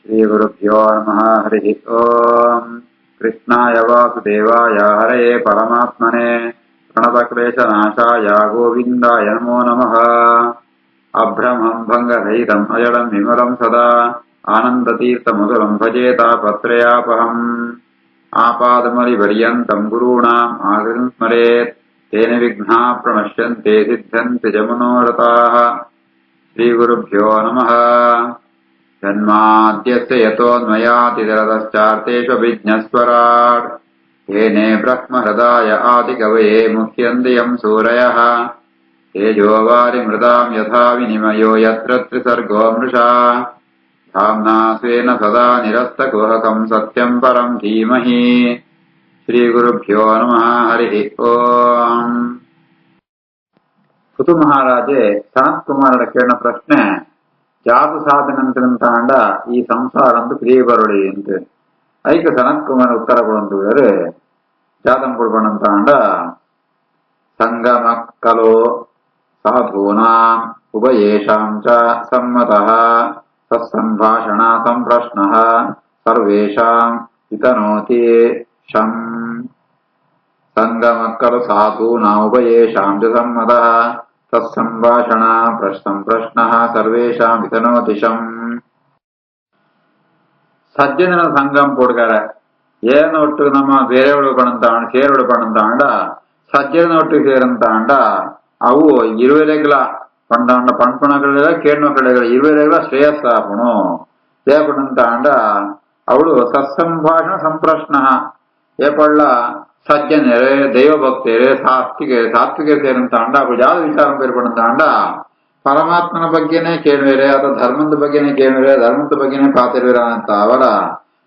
श्रीगुरुभ्यो नमः। हरिः ओम्। कृष्णाय वासुदेवाय हरये परमात्मने प्रणतक्लेशनाशाय गोविन्दाय नमो नमः। अभ्रमं भङ्गरहितम् अजडं विमलं सदा आनन्दतीर्थमधुरं भजेतापत्रयापहम्। आपादमलिपर्यन्तं गुरूणाम् आकृतिं स्मरेत् तेन विघ्नाः प्रणश्यन्ते सिद्ध्यन्ति च मनोरथाः। श्रीगुरुभ्यो नमः। जन्माद्यस्य यतोऽन्वयातिदरतश्चार्तेष्वभिज्ञस्वराट् येने ब्रह्महृदाय आदिकवये मुह्यन्ति यं सूरयः। तेजोवारिमृदां यथा विनिमयो यत्र त्रिसर्गो मृषा धाम्ना स्वेन सदा निरस्तकुहकं सत्यं परं धीमहि। श्रीगुरुभ्यो नमः। हरिः ओम्. ಋತು ಮಹಾರಾಜೆ ಸನತ್ ಕುಮಾರರ ಕೇಳಿನ ಪ್ರಶ್ನೆ, ಜಾತು ಸಾಧನಂತಾಂಡ ಈ ಸಂಸಾರ ಅಂತ ಕ್ರಿಯೆ ಬರೊಡಿ ಅಂತ ಐಕ ಸನತ್ ಕುಮಾರ ಉತ್ತರ ಕೊಡಂತು ಬೇರೆ ಜಾತಂ ಕೊಡ್ಬಣಂತಾಂಡ ಸಂಗಮಕ್ಕಲೋ ಸಾಧೂನಾಂ ಉಭಯೇಷಾಂ ಚ ಸಮ್ಮತಃ ತತ್ಸಂಭಾಷಣ ಸಂಪ್ರಶ್ನಃ ಸರ್ವೇಷಾಂ ವಿತನೋತಿ ಶಂ. ಸಂಗಮಕ್ಕಲು ಸಾಧೂನಾಂ ಉಭಯೇಷಾಂ ಚ ಸಮ್ಮತಃ ತತ್ಸಂಭಾಷಣ ಸಂಪ್ರಶ್ನಃ ಸರ್ವೇಷಾಂ ವಿತನೋತಿ ಶಂ. ಸಜ್ಜನರ ಸಂಗಮ್ ಕೊಡ್ಗಾರೆ ಏನೊಟ್ಟು ನಮ್ಮ ಬೇರೆಯವಳು ಪಣಂತಾಂಡ ಸೇರುಳು ಪಣಂತಾಂಡ ಸಜ್ಜನ ಒಟ್ಟು ಸೇರಂತಾಂಡ ಅವು ಇರುವೆಲೆಗಳ ಪಂಡಾಂಡ ಪಣ್ಪಣಗಳ ಕೇಣ್ಮಕ್ಕಳೆಗಳ ಇರುವೆಲೆಗಳ ಶ್ರೇಯಸ್ಸಾಪುಣು ಏಪಣಂತಾಂಡ ಅವಳು ಸತ್ಸಂಭಾಷಣ ಸಂಪ್ರಶ್ನ ಏಪಳ್ಳ ಸಜ್ಜನರೇ ದೈವಭಕ್ತರೇ ಸಾತ್ವಿಕ ಸೇರಂತಾಂಡ ಅವಳು ಯಾವ್ದು ವಿಚಾರ ಬೇರ್ಪಣಂತಾಂಡ ಪರಮಾತ್ಮನ ಬಗ್ಗೆನೇ ಕೇಳುವೇರೆ ಅಥವಾ ಧರ್ಮದ ಬಗ್ಗೆನೇ ಕೇಳುವೇರೆ ಧರ್ಮದ ಬಗ್ಗೆನೇ ಪಾತಿರುವಿರ ಅಂತ ಅವರ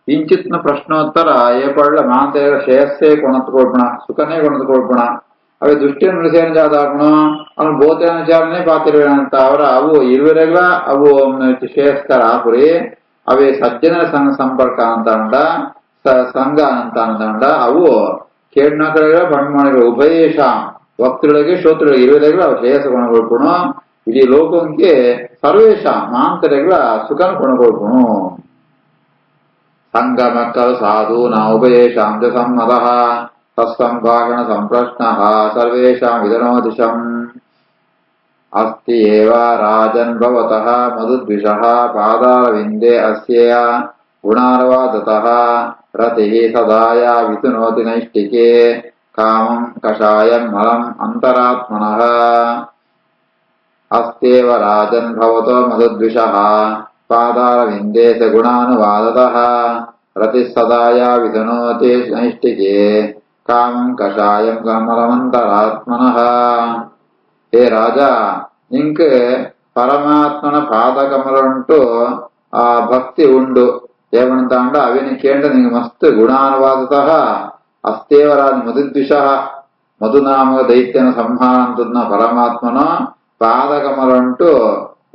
ಇಂಚಿತ್ನ ಪ್ರಶ್ನೋತ್ತರ ಏಪಳ್ಳ ಮಾತೆಯ ಶ್ರೇಯಸ್ಸೇ ಕೊಣತ್ಕೊಳ್ಪಣ ಸುಖನೇ ಕೊಣತ್ಕೊಳ್ಪಣ ಅವೇ ದುಷ್ಟಿಯನ್ನು ನುಡಿಸೇನ ಜಾದಾಪಣ ಅವನು ಬೋಧನಾಚಾರನೇ ಪಾತಿರುವಿರ ಅಂತ ಅವರ ಅವು ಇರುವೆರೆಗಳ ಅವು ಶ್ರೇಯಸ್ಕರ ಆಪುರಿ ಅವೇ ಸಜ್ಜನರ ಸಂಪರ್ಕ ಅಂತ ಸಂಘ ಅಂತ ಅವು ಕೇಡ್ನಕಗಳ ಬಣ್ಮಣಿಗಳು ಉಭಯೇಶ ವಕ್ತೃಗಳಿಗೆ ಶ್ರೋತೃಗಳಿಗೆ ಇರುವೆರೆಗಳ ಶ್ರೇಯಸ್ಸ ಕೊಣಗೊಳ್ಪಣು ಇಡೀ ಲೋಕಕ್ಕೆ ಸರ್ವೇಶ ಮಾಂತರೆಗಳ ಸುಖನ ಕೊಣಗೊಳ್ಪಣು. ಸಂಗಮಕ್ಕಲು ಸಾಧೂನಾಂ ಉಭಯೇಷಾಂ ಚ ಸಮ್ಮತಃ ತತ್ಸಂಭಾಷಣ ಸಂಪ್ರಶ್ನಃ ಸರ್ವೇಷಾಂ ವಿತನೋತಿ ಶಂ. ಅಸ್ತಿ ಏವ ರಾಜನ್ ಭವತಃ ಮಧುದ್ವಿಷಃ ಪಾದಾರವಿಂದೇ ಅಸ್ಯೇಯ ಗುಣಾರ್ವಾದತಃ ರತಿಃ ಸದಾಯ ವಿತನೋತಿ ನೈಷ್ಟಿಕೆ ಕಾಮಂ ಕಷಾಯಂ ಮಲಂ ಅಂತರಾತ್ಮನಃ. ಅಸ್ತ್ಯೇವ ರಾಜನ್ ಭವತೋ ಮಧುದ್ವಿಷಃ ಪಾದಾರವಿಂದೇ ಸ ಗುಣಾನುವಾದತಃ ರತಿಃ ಸದಾಯ ವಿತನೋತಿ ನೈಷ್ಟಿಕೆ ಕಾಮಂ ಕಷಾಯಂ ಕಮಲಮಂತರಾತ್ಮನಃ. ಹೇ ರಾಜ, ನಿಂಕ್ ಪರಮಾತ್ಮನ ಪಾದಕಮಲುಂಟು ಆ ಭಕ್ತಿ ಉಂಡು ಏಮಂತಾಂಡ ಅವಿನ ಕೇಂದ್ರ ನಿಂಗೆ ಮಸ್ತ್ ಗುಣಾನುವಾದತಃ ಅಸ್ತೇವ ರಾಜ ಮಧುದ್ವಿಷಃ ಮಧುನಾಮ ದೈತ್ಯನ ಸಂಹಾರ ಅಂತದ್ನ ಪರಮಾತ್ಮನ ಪಾದಕಮಲುಂಟು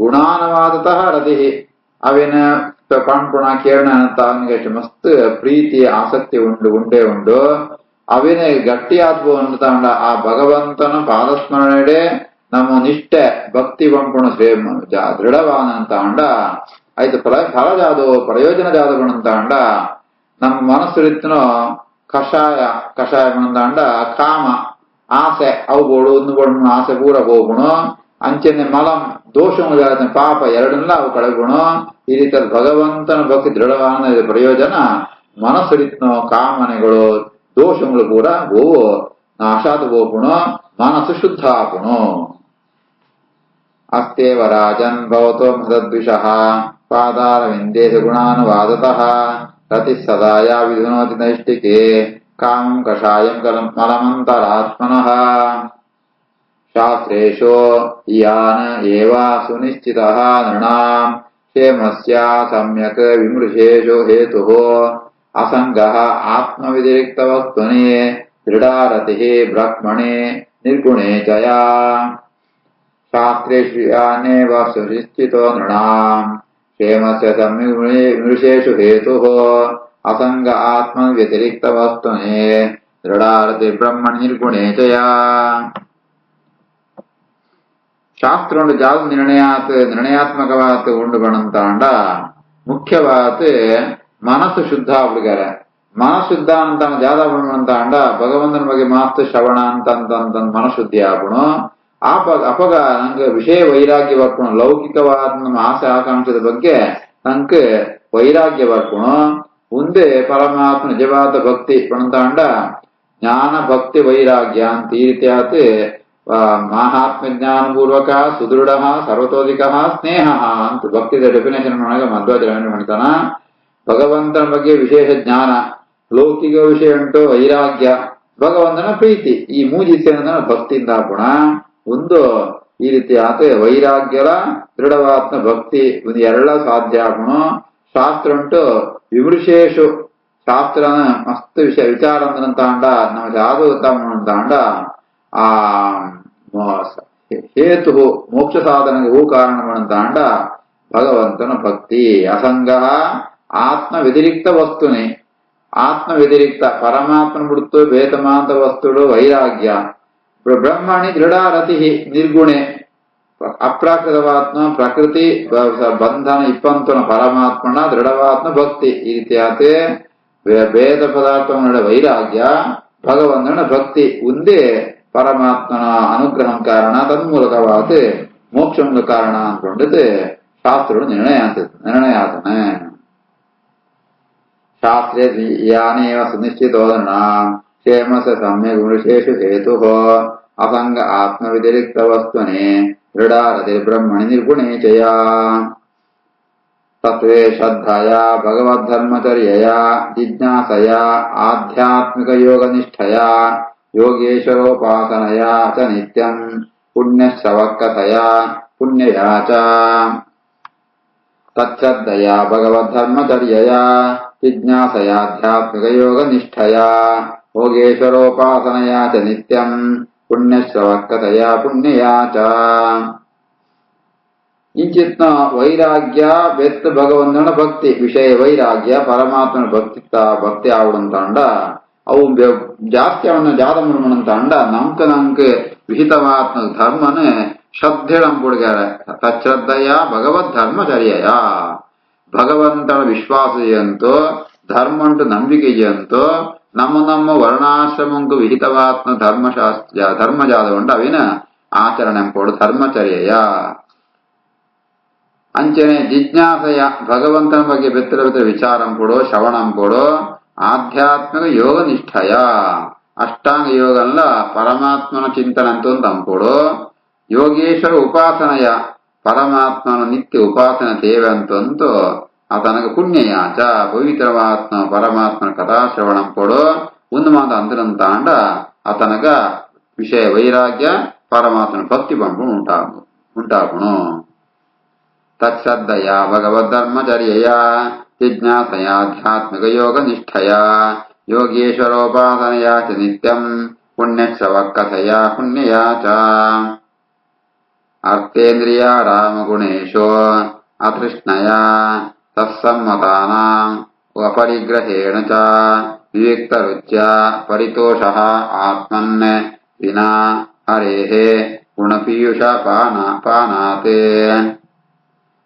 ಗುಣಾನುವಾದತಃ ರತಿ ಅವಿನ ಪಣ್ಪುಣ ಕೇರಣ ಅಂತ ಅವನಿಗೆ ಮಸ್ತ್ ಪ್ರೀತಿ ಆಸಕ್ತಿ ಉಂಡೇ ಉಂಡು ಅವಿನ ಗಟ್ಟಿಯಾದ್ವು ಅಂತಾಂಡ ಆ ಭಗವಂತನ ಪಾದಸ್ಮರಣೆ ನಮ್ಮ ನಿಷ್ಠೆ ಭಕ್ತಿ ಪಂಪುಣ ದೃಢವಾದಂತಾಂಡ ಆಯ್ತು ಫಲ ಜಾದು ಪ್ರಯೋಜನ ಜಾದಗುಣಂತಾಂಡ ನಮ್ಮ ಮನಸ್ಸು ಕಷಾಯ ಅಂತಾಂಡ ಕಾಮ ಆಸೆ ಅವು ಬೋಡು ಒಂದು ಆಸೆ ಪೂರ ಹೋಗುಣು ಅಂಚೆನೆ ಮಲಂ ದೋಷಗಳು ಪಾಪ ಎರಡನ್ನೆಲ್ಲ ಅವು ಕಳೆಗುಣು. ಈ ರೀತಿ ಭಗವಂತನ ಭಕ್ತಿ ದೃಢವಾದ ಪ್ರಯೋಜನ ಮನಸ್ಸರಿತ್ನೋ ಕಾಮನೆಗಳು ದೋಷಗಳು ಕೂಡ ಗೋವು ನಾಶಾದ ಹೋಗುಣು ಮನಸ್ಸು ಶುದ್ಧ ಆಪುಣು. ಅಸ್ತೇವ ರಾಜನ್ ಭವತೋ ಮಧದ್ವಿಷಃ ಪಾದಾರವಿಂದೇ ಗುಣಾನುವಾದತಃ ರತಿಃ ಸದಾಯ ವಿಧುನೋತಿ ನೈಷ್ಟಿಕೆ ಕಾಮಂ ಕಷಾಯಂ ಮಲಮಂತರಾತ್ಮನಃ. ಶಾಸ್ತ್ರೇಷು ಯಾನ ಏವ ಸುನಿಶ್ಚಿತಃ ನೃಣಾಂ ಕ್ಷೇಮಸ್ಯ ಸಮ್ಯಕ್ ವಿಮೃಶೇಷು ಹೇತುಃ ಅಸಂಗಃ ಆತ್ಮವ್ಯತಿರಿಕ್ತವಸ್ತುನಿ ದೃಢಾರತಿಃ ಬ್ರಹ್ಮಣಿ ನಿರ್ಗುಣೇ ಚ ಯಾ. ಶಾಸ್ತ್ರೇಷು ಯಾನೇವ ಸುನಿಶ್ಚಿತೋ ನೃಣಾಂ ಕ್ಷೇಮಸ್ಯ ಸಮ್ಯಕ್ ವಿಮೃಶೇಷು ಹೇತುಃ ಅಸಂಗ ಆತ್ಮವ್ಯತಿರಿಕ್ತವಸ್ತುನಿ ದೃಢಾರತಿ ಬ್ರಹ್ಮಣಿ ನಿರ್ಗುಣೇ ಚ ಯಾ. ಶಾಸ್ತ್ರ ಜಾದು ನಿರ್ಣಯಾತ್ಮಕವಾದ ಉಂಡು ಬಣಂತಾಂಡ ಮುಖ್ಯವಾದ ಮನಸ್ಸು ಶುದ್ಧ ಆಗ್ಬಿಡ್ಗಾರೆ. ಮನಸ್ಸು ಶುದ್ಧ ಅಂತ ಜಾದ ಅಂತ ಅಂಡ ಭಗವಂತನ ಬಗ್ಗೆ ಮಾತು ಶ್ರವಣ ಅಂತ ಮನಶುದ್ಧಿ ಆಗ್ಬಿಡು. ಅಪಗ ನಂಗೆ ವಿಷಯ ವೈರಾಗ್ಯ ಬರ್ಕೊಣ, ಲೌಕಿಕವಾದ ನಮ್ಮ ಆಸೆ ಆಕಾಂಕ್ಷದ ಬಗ್ಗೆ ನಂಗೆ ವೈರಾಗ್ಯ ಬರ್ಕೊಣ. ಮುಂದೆ ಪರಮಾತ್ಮ ನಿಜವಾದ ಭಕ್ತಿ ಪಣಂತಾಂಡ ಜ್ಞಾನ ಭಕ್ತಿ ವೈರಾಗ್ಯ ಅಂತ ಈ ರೀತಿಯಾದ ಮಹಾತ್ಮ ಜ್ಞಾನಪೂರ್ವಕ ಸುದೃಢ ಸರ್ವತೋಧಿಕ ಸ್ನೇಹ ಅಂತ ಭಕ್ತಿದ ಡೆಫಿನೇಷನ್ ಒಳಗೆ ಮಧ್ವಾಚಾರ್ಯ ಮಾಡ್ತಾನ. ಭಗವಂತನ ಬಗ್ಗೆ ವಿಶೇಷ ಜ್ಞಾನ, ಲೌಕಿಕ ವಿಷಯ ಉಂಟು ವೈರಾಗ್ಯ, ಭಗವಂತನ ಪ್ರೀತಿ, ಈ ಮೂಜಿನ ಭಕ್ತಿಯಿಂದ ಗುಣ ಒಂದು ಈ ರೀತಿ ಆತ ವೈರಾಗ್ಯದ ದೃಢವಾತ್ಮ ಭಕ್ತಿ ಒಂದು ಎರಡ ಸಾಧ್ಯ ಆಗುಣ. ಶಾಸ್ತ್ರ ಉಂಟು ವಿಮೃಶೇಷು ಶಾಸ್ತ್ರನ ಮಸ್ತ್ ವಿಷಯ ವಿಚಾರ ಅಂತಾಂಡ ನಮ್ಮ ಯಾವುದು ಅಂತಾಂಡ ಆ ಹೇತು ಮೋಕ್ಷ ಸಾಧನೆಗೆ ಹೂ ಕಾರಣವಂತಾಂಡ ಭಗವಂತನ ಭಕ್ತಿ. ಅಸಂಗ ಆತ್ಮ ವ್ಯತಿರಿಕ್ತ ವಸ್ತುನಿ, ಆತ್ಮ ವ್ಯತಿರಿಕ್ತ ಪರಮಾತ್ಮನ ಬಿಡುತ್ತು ಬೇತಮಾಂತ ವಸ್ತುಗಳು ವೈರಾಗ್ಯ. ಬ್ರಹ್ಮಣಿ ದೃಢಾರತಿ ನಿರ್ಗುಣೆ ಅಪ್ರಾಕೃತವಾತ್ಮ ಪ್ರಕೃತಿ ಬಂಧನ ಇಪ್ಪಂತನ ಪರಮಾತ್ಮನ ದೃಢವಾತ್ಮ ಭಕ್ತಿ. ಈ ರೀತಿಯಾತೆ ಭೇದ ಪದಾರ್ಥಗಳ ವೈರಾಗ್ಯ, ಭಗವಂತನ ಭಕ್ತಿ ಒಂದೇ ಪರಮಾತ್ಮನ ಅನುಗ್ರಹಂ ಕಾರಣ, ತನ್ಮೂಲಕವಾದ ಮೋಕ್ಷಂಗ ಕಾರಣ ಅಂದ್ಕೊಂಡಿದ್ದು ಶಾಸ್ತ್ರಗಳು ನಿರ್ಣಯ ಆತನೆ. ಶಾಸ್ತ್ರೇ ಯಾನೇವ ಸುನಿಶ್ಚಿತೋದನ ಕ್ಷೇಮಸ ಸಮ್ಯಕ್ ವಿಶೇಷ ಹೇತು ಅಸಂಗ ಆತ್ಮ ವ್ಯತಿರಿಕ್ತ ವಸ್ತುನೆ ದೃಢಾರತಿ ಬ್ರಹ್ಮಣಿ ನಿರ್ಗುಣೇ ಚಯ. ತತ್ವೇ ಶ್ರದ್ಧಯ ಭಗವದ್ಧರ್ಮಚರ್ಯಯ ಜಿಜ್ಞಾಸಯ ಆಧ್ಯಾತ್ಮಿಕ ಯೋಗ ನಿಷ್ಠಯ ಯೋಗೇಶ್ವರೋಪಾಸನಯ ಚ ನಿತ್ಯಂ ಪುಣ್ಯಶ್ರವಕ್ಕಥಯ ಪುಣ್ಯಯಾ ಚ. ತಚ್ಛ್ರದ್ಧಯ ಭಗವದ್ಧರ್ಮಚರ್ಯಯ ಜಿಜ್ಞಾಸಯ ಆಧ್ಯಾತ್ಮಿಕ ಯೋಗ ನಿಷ್ಠಯ ಯೋಗೇಶ್ವರೋಪಾಸನಯ ಚ ನಿತ್ಯಂ ಪುಣ್ಯಶ್ರವಕ್ಕಥಯ ಪುಣ್ಯಯಾ ಚ. ಇಂಚಿತ್ನ ವೈರಾಗ್ಯ ಬೆತ್ತ ಭಗವಂತನ ಭಕ್ತಿ ವಿಷಯ ವೈರಾಗ್ಯ ಪರಮಾತ್ಮನ ಭಕ್ತಿ ಆವಡಂತಾಂಡ ಅವು ಜಾಸ್ತಿ ಅವನ ಜಾದ ಮುರುಮಣಂತಾಂಡ ನಂಕ ವಿಹಿತವಾತ್ಮ ಧರ್ಮನ ಶ್ರದ್ಧೆಳಂ ಕೊಡ್ಗಾರ. ತಚ್ಶ್ರದ್ಧೆಯ ಭಗವದ್ ಧರ್ಮಚರ್ಯಯ ಭಗವಂತನ ವಿಶ್ವಾಸೆಯಂತೋ ಧರ್ಮಂಟು ನಂಬಿಕೆಯಂತೋ ನಮ್ಮ ವರ್ಣಾಶ್ರಮಂಕು ವಿಹಿತವಾತ್ಮ ಧರ್ಮಜಾದ ಉಂಟು ಅವಿನ ಆಚರಣೆ ಕೊಡು ಧರ್ಮಚರ್ಯಯ. ಅಂಚನೆ ಜಿಜ್ಞಾಸೆಯ ಭಗವಂತನ ಬಗ್ಗೆ ಬೆತ್ತಲ ವಿಚಾರಂ ಕೊಡು ಶ್ರವಣಂ ಕೊಡು. ಆಧ್ಯಾತ್ಮಿಕ ಯೋಗ ನಿಷ್ಠಯ ಅಷ್ಟಾಂಗ ಯೋಗ ಅಲ್ಲ ಪರಮಾತ್ಮನ ಚಿಂತನೆ ಅಂತ ತಂಪೊಡು. ಯೋಗೇಶ್ವರ ಉಪಾಸನೆಯ ಪರಮಾತ್ಮನ ನಿತ್ಯ ಉಪಾಸನೆ ತೇವೆ ಅಂತಂತೂ ಆತನಗ ಪುಣ್ಯಯಾಚ ಪವಿತ್ರವಾತ್ಮ ಪರಮಾತ್ಮನ ಕಥಾಶ್ರವಣಂ ಕೊಡು. ಒಂದು ಮಾತು ಅಂತರಂತಾಂಡ ಆತನಗ ವಿಷಯ ವೈರಾಗ್ಯ ಪರಮಾತ್ಮನ ಭಕ್ತಿ ಪಂಪು ಉಂಟಾಗುಣು. ತತ್ಶ್ರದ್ಧಯ ಭಗವದ್ಧರ್ಮಚರ್ಯಯ ಜಿಜ್ಞಾಸಯ ಆಧ್ಯಾತ್ಮಿಕ ಯೋಗ ನಿಷ್ಠಯ ಯೋಗೇಶ್ವರೋಪಾಸನಯ ಚ ನಿತ್ಯಂ ಪುಣ್ಯಶ್ರವಕ್ಕಥಯ ಪುಣ್ಯಯಾ ಚ. ಅರ್ಥೇಂದ್ರಿಯ ರಾಮಗುಣೇಶೋ ಅತೃಷ್ಣಯ ತತ್ಸಮ್ಮತಾನಾಂ ಅಪರಿಗ್ರಹೇಣ ಚ ವಿವಿಕ್ತರುಚ್ಯ ಪರಿತೋಷಃ ಆತ್ಮನ್ ವಿನಾ ಹರೇಃ ಗುಣಪೀಯೂಷ ಪಾನಾತ್.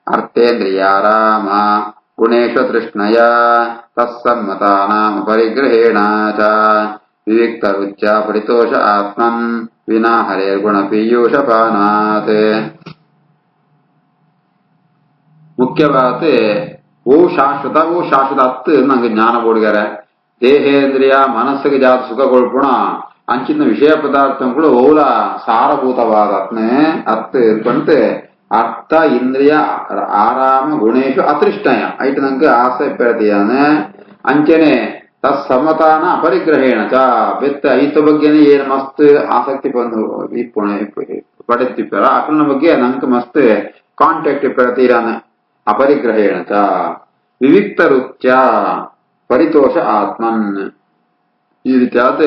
ಅರ್ಥೇಂದ್ರಿಯ ರಾಮ ಗುಣೇಶು ತೃಷ್ಣಯ ತತ್ಸಮ್ಮತಾನಾಂ ಅಪರಿಗ್ರಹೇಣ ಚ ವಿವಿಕ್ತರುಚ್ಯ ಪರಿತೋಷ ಆತ್ಮನ್ ವಿನಾ ಹರೇರ್ಗುಣ ಪೀಯೂಷ ಪಾನಾತ್. ಮುಖ್ಯವಾದ ಓ ಶಾಶ್ವತ ಅತ್ತು ನಂಗೆ ಜ್ಞಾನ ಬೋಡ್ಗಾರೆ. ದೇಹೇಂದ್ರಿಯ ಮನಸ್ಸಿಗೆ ಜಾತ ಸುಖಗೊಳ್ಪುಣ ಅಂಚಿನ ವಿಷಯ ಪದಾರ್ಥಗಳು ಓಲ ಸಾರಭೂತವಾದ ಅತ್ತು ಇರ್ಕೊಂಡೆ ಅರ್ಥ ಇಂದ್ರಿಯ ಆರಾಮ ಗುಣೇಶು ಅತೃಷ್ಟಯ ಐಟ್ ನಂಗೆ ಆಸೆ ಪೆಡ್ತೀಯಾನೆ. ಅಂಚೆನೆ ತತ್ಸಮತಾನ ಅಪರಿಗ್ರಹೇಣ ಚ ಬೆತ್ತ ಈತ ಬಗ್ಗೆನೇ ಏನ್ ಮಸ್ತ್ ಆಸಕ್ತಿ ಬಂದು ಪಡೆತಿಪ್ಪರ ಅಕಲ್ನ ಬಗ್ಗೆ ನಂಗೆ ಮಸ್ತ್ ಕಾಂಟ್ಯಾಕ್ಟ್ ಪೆಡ್ತೀರಾನೆ. ಅಪರಿಗ್ರಹೇಣ ಚ ವಿವಿಕ್ತ ರುಚ್ಯ ಪರಿತೋಷ ಆತ್ಮನ್. ಈ ರೀತಿಯಾದ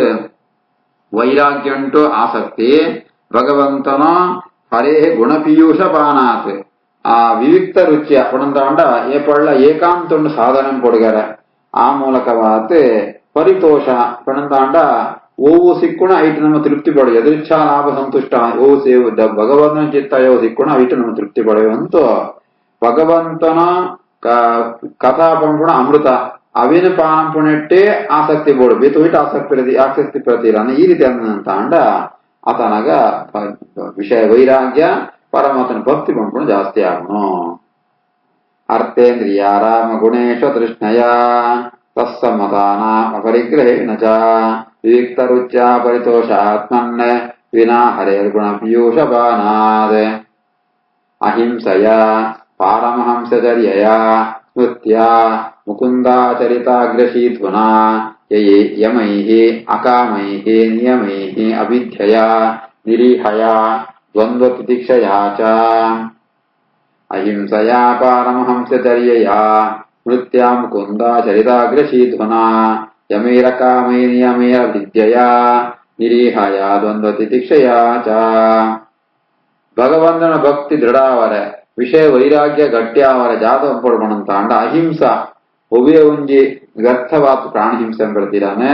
ವೈರಾಗ್ಯ ಉಂಟು ಆಸಕ್ತಿ ಭಗವಂತನ ಹರೇ ಗುಣಪೀಯೂಷ ಪಾನಾತ್. ಆ ವಿವಿಕ್ತ ರುಚಿಯ ಪುಣಂತಾಂಡ ಏಪಳ್ಳ ಏಕಾಂತೊಂಡು ಸಾಧನೆ ಕೊಡ್ಗಾರ. ಆ ಮೂಲಕವಾದ ಪರಿತೋಷ ಪುಣಂತಾಂಡ ಓವು ಸಿಕ್ಕುಣ ಐಟು ನಮ್ಮ ತೃಪ್ತಿ ಪಡೆಯ ಎದುರಿಚ್ಛಾ ಲಾಭ ಸಂತುಷ್ಟ ಓವು ಸೇವು ಭಗವಂತನ ಚಿತ್ತ ಯೋ ಸಿಕ್ಕುಣ ಐಟು ನಮ್ಮ ತೃಪ್ತಿ ಪಡೆಯುವಂತೂ ಭಗವಂತನ कथा पंपुण अमृत अविन पानं पुणेट्टे आसक्ति बोर्ड बेतो इट आसक्ति प्रतिरान ಈ ರೀತಿ ಅಂದ ಆತನಾಗ ವಿಷಯ ವೈರಾಗ್ಯ ಪರಮಾತ್ಮನ ಭಕ್ತಿ ಬಂದ್ಕೊಂಡು ಜಾಸ್ತಿ ಆಗುನು ಅರ್ಥೇಂದ್ರಿಯ ರಾಮ ಗುಣೇಶ ತೃಷ್ಣಯ ತತ್ಸಮ್ಮತಾನ ಅಪರಿಗ್ರಹೇಣ ಚ ವಿವಿಕ್ತ ರುಚ್ಯ ಪರಿತೋಷಾತ್ಮನ್ ವಿನಾ ಹರೇರ್ಗುಣ ಪೀಯೂಷಪಾನಾದ್ ಅಹಿಂಸಯ ಪಾರಮಹಂಸಚರ್ಯಯ ಸ್ಮೃತ್ಯ ಮುಕುಂದಾಚರಿತಾಗ್ರಶೀಧ್ವನಾ ಯಮೈಃ ಅಕಾಮೈಃ ನಿಯಮೈಃ ಅವಿದ್ಯಯಾ ನಿರೀಹಯಾ ದ್ವಂದ್ವತಿತಿಕ್ಷಯಾ ಚ ಅಹಿಂಸಯಾ ಪಾರಮಹಂಸಚರ್ಯಯಾ ಸ್ಮೃತ್ಯ ಮುಕುಂದಾಚರಿತಾಗ್ರಶೀಧ್ವನಾ ಯಮೈರಕಾಮೈ ನಿಯಮೈರವಿದ್ಯಯಾ ನಿರೀಹಯಾ ದ್ವಂದ್ವತಿತಿಕ್ಷಯಾ ಚ ಭಗವಂತನ ಭಕ್ತಿ ದೃಢಾವರೆ ವಿಷಯ ವೈರಾಗ್ಯ ಗಟ್ಟಿಯಾವರೆ ಜಾತകം ಪಡ್ಕೊಂಡಂತಾಂಡ ಅಹಿಂಸ ಒವ್ವೆ ಒಂಜಿ ವ್ಯರ್ಥವಾದ ಪ್ರಾಣಹಿಂಸೆ ಬರ್ತಿದ್ದಾನೆ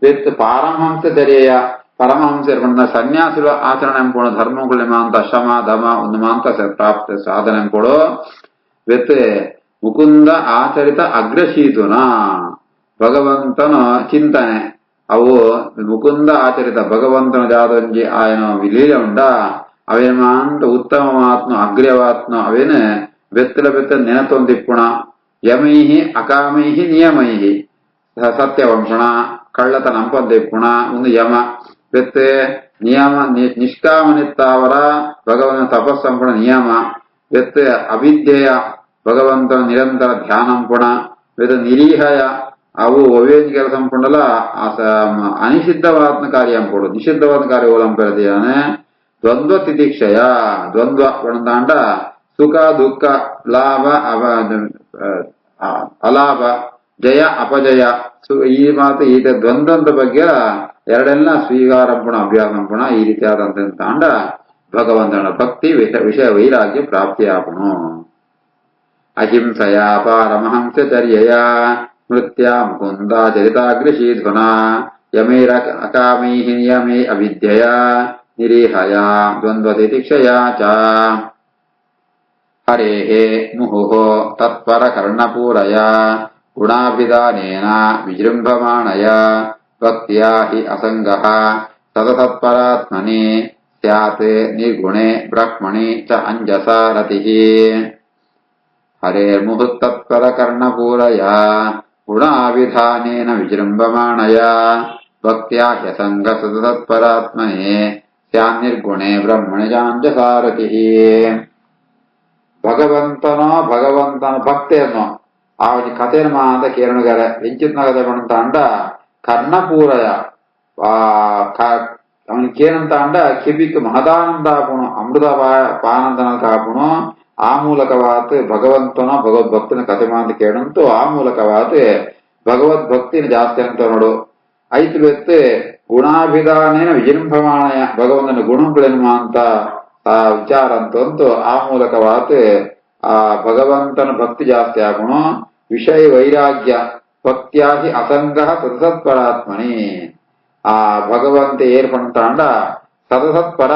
ವಿತ್ ಪಾರಮಹಂಸಚರ್ಯೆಯ ಪರಮಹಂಸರು ಬಂದ ಸನ್ಯಾಸಿಗಳು ಆಚರಣೆ ಎಂಪೋಣ ಧರ್ಮಗಳು ಮಾಂತ ಶಮ ದಮ ಒಂದು ಮಾಂತ ಪ್ರಾಪ್ತ ಸಾಧನೆ ಎಂಪೋಳು ವಿತ್ ಮುಕುಂದ ಆಚರಿತ ಅಗ್ರಶೀತುನ ಭಗವಂತನ ಚಿಂತನೆ ಅವು ಮುಕುಂದ ಆಚರಿತ ಭಗವಂತನ ಜಾದೊಂಜಿ ಆಯನ ಲೀಲೆ ಉಂಡ ಅವೇನ ಮಾಂತ ಉತ್ತಮವಾತ್ನ ಅಗ್ರ್ಯವಾತ್ನ ಅವೇನ ಬೆತ್ತಲ ಬೆತ್ತ ನೆನತೊಂದಿಪ್ಪುಣ ಯಮೈಹಿ ಅಕಾಮೈಹಿ ನಿಯಮೈಹಿ ಸತ್ಯವಂಶಣ ಕಳ್ಳತನ ಅಂಪಂದಿಪ್ಪುಣ ಒಂದು ಯಮ ಬೆತ್ತೆ ನಿಯಮ ನಿಷ್ಕಾಮನಿತ್ತಾವರ ಭಗವಂತನ ತಪಸ್ಸಂಪುಣ ನಿಯಮ ಬೆತ್ತೆ ಅವಿದ್ಯೆಯ ಭಗವಂತನ ನಿರಂತರ ಧ್ಯಾನಂಪುಣ ಬೆತ್ತ ನಿರೀಹಯ ಅವು ಒವೇಜ್ ಕೆಲಸ ಅಂಪುಂಡಲ ಅನಿಷಿದ್ಧವಾದ ಕಾರ್ಯ ಅಂಪುಡು ನಿಷಿದ್ಧವಾದ ಕಾರ್ಯ ಓಲಂಪೆರದಿಯಾನೆ ದ್ವಂದ್ವ ತಿತಿಕ್ಷಯ ದ್ವಂದ್ವ ಒಣದಾಂಡ ಸುಖ ದುಃಖ ಲಾಭ ಅಲಾಭ ಜಯ ಅಪಜಯ ಈ ಮಾತು ಈ ದ್ವಂದ್ವದ ಬಗ್ಗೆ ಎರಡೆಲ್ಲ ಸ್ವೀಕಾರ ಪುಣ ಅಭ್ಯಾಸ ಪುಣ ಈ ರೀತಿಯಾದಂತ ತಾಂಡ ಭಗವಂತನ ಭಕ್ತಿ ವಿಷಯ ವೈರಾಗ್ಯ ಪ್ರಾಪ್ತಿಯಾಪುಣು ಅಹಿಂಸಯ ಪಾರಮಹಂಸಚರ್ಯಯ ಸ್ಮೃತ್ಯ ಮುಕುಂದಾಚರಿತಾಗ್ರಶೀಧ್ವನ ಯಮೈರ ಅಕಾಮೈಃ ನಿಯಮೈ ಅವಿದ್ಯಯ ನಿರೀಹಯ ದ್ವಂದ್ವತಿತಿಕ್ಷಯಾ ಚ ಹರೇಃ ಮುಹುಃ ತತ್ಪರ ಕರ್ಣಪೂರಯ ಗುಣಾಭಿಧಾನೇನ ವಿಜೃಂಭಮಾಣಯ ಭಕ್ತ್ಯಾ ಹಿ ಅಸಂಗಃ ಸದಸತ್ಪರಾತ್ಮನಿ ಸ್ಯಾತ್ ನಿರ್ಗುಣೆ ಬ್ರಹ್ಮಣಿ ಚ ಅಂಜಸಾ ರತಿಃ ಹರೇರ್ಮುಹುಃ ತತ್ಪರ ಕರ್ಣಪೂರಯ ಗುಣಾಭಿಧಾನೇನ ವಿಜೃಂಭಮಾಣಯ ಭಕ್ತ್ಯಾ ಹಿ ಅಸಂಗಃ ಸದಸತ್ಪರಾತ್ಮನಿ ಸ್ಯಾತ್ ನಿರ್ಗುಣೆ ಬ್ರಹ್ಮಣಿ ಚ ಅಂಜಸಾ ರತಿಃ ಭಗವಂತನ ಭಕ್ತಿಯನ್ನು ಆ ಕಥೆಯನ್ನು ಮಾತ ಕೇರಣಿಗಾರೆ ಎಂಚಿತ್ನ ಕಥೆ ಬಂತ ಅಂಡ ಕರ್ಣಪೂರಯ ಅವನಿಗೆ ಕೇನಂತ ಅಂಡ ಕಿಬಿಕ್ ಮಹದಾನಂದ ಆಪುಣು ಅಮೃತ ಪಾನಂದನ ಕಾಪುಣು ಆ ಮೂಲಕವಾತ್ ಭಗವಂತನ ಭಗವದ್ಭಕ್ತಿನ ಕಥೆ ಮಾತ ಕೇಳಂತೂ ಆ ಮೂಲಕವಾತ್ ಭಗವದ್ಭಕ್ತಿನ ಜಾಸ್ತಿ ಅಂತ ನೋಡು ಐತು ಬೆತ್ತು ಗುಣಾಭಿಧಾನೇನ ವಿಜೃಂಭಮಾಣಯ ಭಗವಂತನ ಗುಣಗಳೇನು ಅಂತ ಆ ವಿಚಾರ ಅಂತಂತೂ ಆ ಮೂಲಕವಾತ್ ಆ ಭಗವಂತನ ಭಕ್ತಿ ಜಾಸ್ತಿ ಆಗುಣು ವಿಷಯ ವೈರಾಗ್ಯ ಭಕ್ತ್ಯಾಹಿ ಅಸಂಗಃ ಸದಸತ್ಪರಾತ್ಮನಿ ಆ ಭಗವಂತ ಏರ್ಪಂತಾಂಡ ಸದಸತ್ಪರ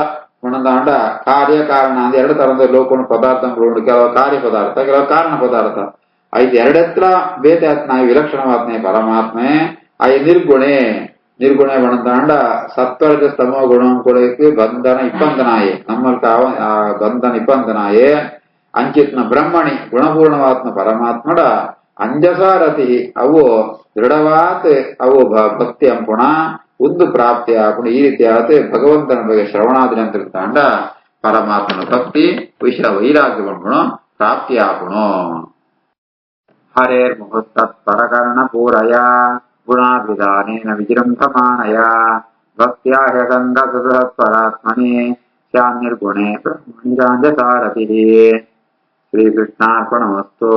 ಉಣದಾಂಡ ಕಾರ್ಯಕಾರಣ ಅಂತ ಎರಡು ತರದ ಲೋಕನ ಪದಾರ್ಥಗಳು ಕೆಲವು ಕಾರ್ಯ ಪದಾರ್ಥ ಕೆಲವು ಕಾರಣ ಪದಾರ್ಥ ಐದು ಎರಡೆತ್ರ ಬೇತೆ ಆತ್ಮ ವಿಲಕ್ಷಣವಾತ್ಮೆ ಪರಮಾತ್ಮೆ ಐ ನಿರ್ಗುಣೆ ಬಣದಾಂಡ ಸತ್ವರ್ಗ ಸ್ತಮೋ ಗುಣಂ ಕೊಡಕ್ಕೆ ಬಂಧನ ಇಪ್ಪಂದನಾಯೇ ನಮ್ಮಲ್ಲಿ ಬಂಧನ ಇಪ್ಪಂದನಾಯೇ ಅಂಚಿತ್ನ ಬ್ರಹ್ಮಣಿ ಗುಣಪೂರ್ಣವಾತ್ಮ ಪರಮಾತ್ಮಡ ಅಂಜಸಾರತಿ ಅವು ದೃಢವಾತ್ ಅವು ಭಕ್ತಿ ಅಂಪುಣ ಒಂದು ಪ್ರಾಪ್ತಿ ಆಪುಣ ಈ ರೀತಿಯಾದ ಭಗವಂತನ ಬಗ್ಗೆ ಶ್ರವಣಾದಿನಂತರ ತಾಂಡ ಪರಮಾತ್ಮನ ಭಕ್ತಿ ವಿಷಯ ವೈರಾಗ್ಯ ಬಂಪುಣ ಪ್ರಾಪ್ತಿ ಆಪುಣು ಹರೇರ್ ಮುಹುಸ್ತತ್ಪರಕರ್ಣ ಪೂರಯ ಗುಣಾಭಿಧಾನೇನ ವಿಜೃಂಭಮಾಣಯ ಭಕ್ತ್ಯಾ ಹ್ಯಸಂಗ ಸದಸತ್ಪರಾತ್ಮನಿ ಸ್ಯಾನ್ನಿರ್ಗುಣೆ ಬ್ರಹ್ಮಣಿ ಚ ಅಂಜಸಾ ರತಿಃ ಶ್ರೀಕೃಷ್ಣಾರ್ಪಣಮಸ್ತು.